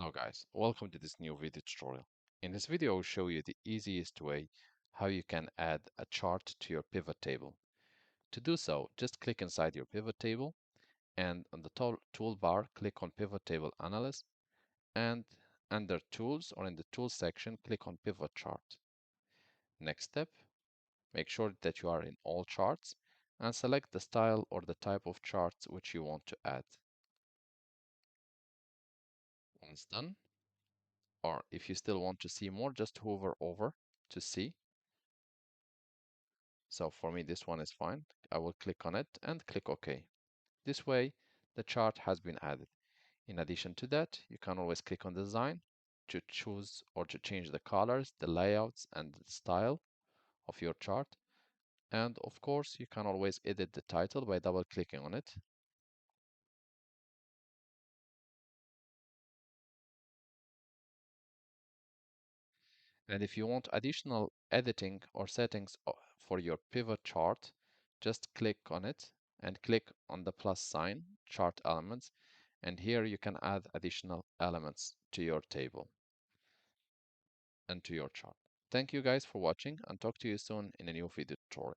Hello guys, welcome to this new video tutorial. In this video, I'll show you the easiest way how you can add a chart to your pivot table. To do so, just click inside your pivot table and on the toolbar, click on Pivot Table Analyst and under Tools or in the Tools section, click on Pivot Chart. Next step, make sure that you are in all charts and select the style or the type of charts which you want to add. Once done, or if you still want to see more, just hover over to see. So for me, this one is fine. I will click on it and click OK. This way, the chart has been added. In addition to that, you can always click on design to choose or to change the colors, the layouts, and the style of your chart. And of course, you can always edit the title by double clicking on it. And if you want additional editing or settings for your pivot chart, just click on it and click on the plus sign, chart elements, and here you can add additional elements to your table and to your chart. Thank you guys for watching and talk to you soon in a new video tutorial.